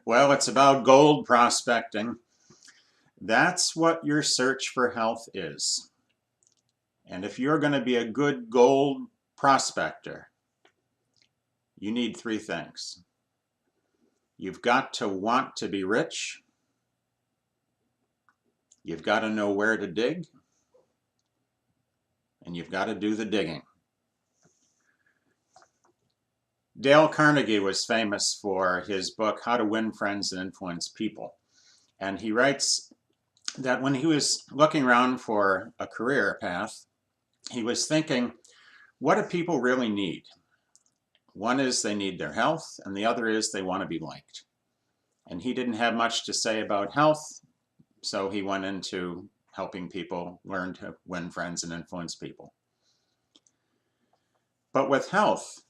Well, it's about gold prospecting. That's what your search for health is. And if you're going to be a good gold prospector, you need three things. You've got to want to be rich. You've got to know where to dig. And you've got to do the digging. Dale Carnegie was famous for his book, How to Win Friends and Influence People. And he writes that when he was looking around for a career path, he was thinking, what do people really need? One is they need their health, and the other is they want to be liked. And he didn't have much to say about health, so he went into helping people learn to win friends and influence people. But with health,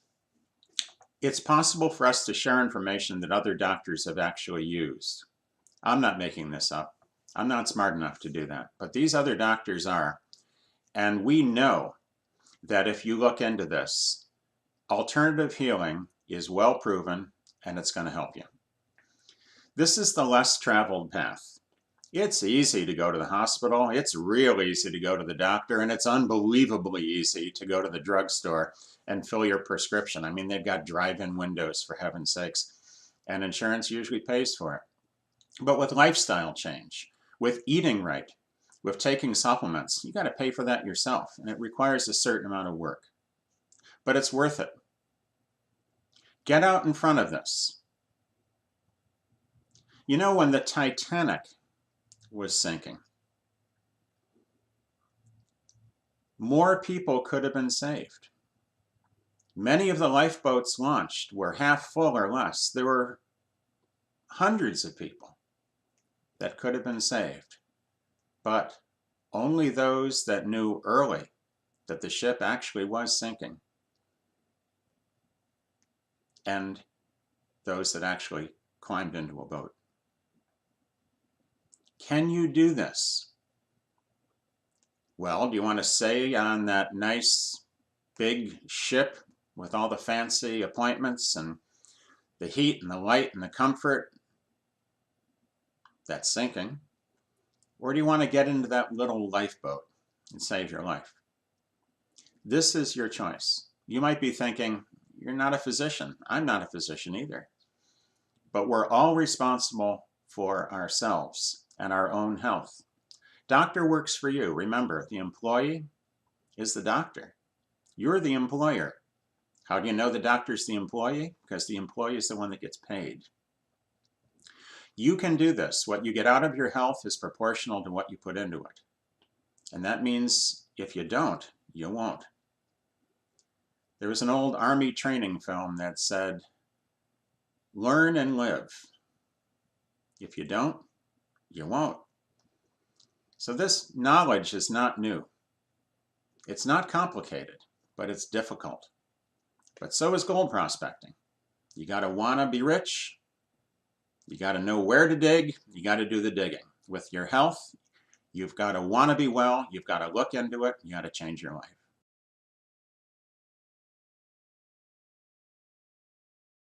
it's possible for us to share information that other doctors have actually used. I'm not making this up. I'm not smart enough to do that, but these other doctors are. And we know that if you look into this, alternative healing is well proven and it's going to help you. This is the less traveled path. It's easy to go to the hospital. It's real easy to go to the doctor, and it's unbelievably easy to go to the drugstore and fill your prescription. I mean, they've got drive-in windows, for heaven's sakes, and insurance usually pays for it. But with lifestyle change, with eating right, with taking supplements, you got to pay for that yourself, and it requires a certain amount of work. But it's worth it. Get out in front of this. You know, when the Titanic was sinking, more people could have been saved. Many of the lifeboats launched were half full or less. There were hundreds of people that could have been saved, but only those that knew early that the ship actually was sinking, and those that actually climbed into a boat. Can you do this? Well, do you want to stay on that nice big ship with all the fancy appointments and the heat and the light and the comfort that's sinking? Or do you want to get into that little lifeboat and save your life? This is your choice. You might be thinking, you're not a physician. I'm not a physician either. But we're all responsible for ourselves and our own health. Doctor works for you. Remember, the employee is the doctor. You're the employer. How do you know the doctor's the employee? Because the employee is the one that gets paid. You can do this. What you get out of your health is proportional to what you put into it. And that means if you don't, you won't. There was an old Army training film that said, learn and live. If you don't, you won't. So this knowledge is not new. It's not complicated, but it's difficult. But so is gold prospecting. You got to want to be rich. You got to know where to dig. You got to do the digging. With your health, you've got to want to be well. You've got to look into it. You got to change your life.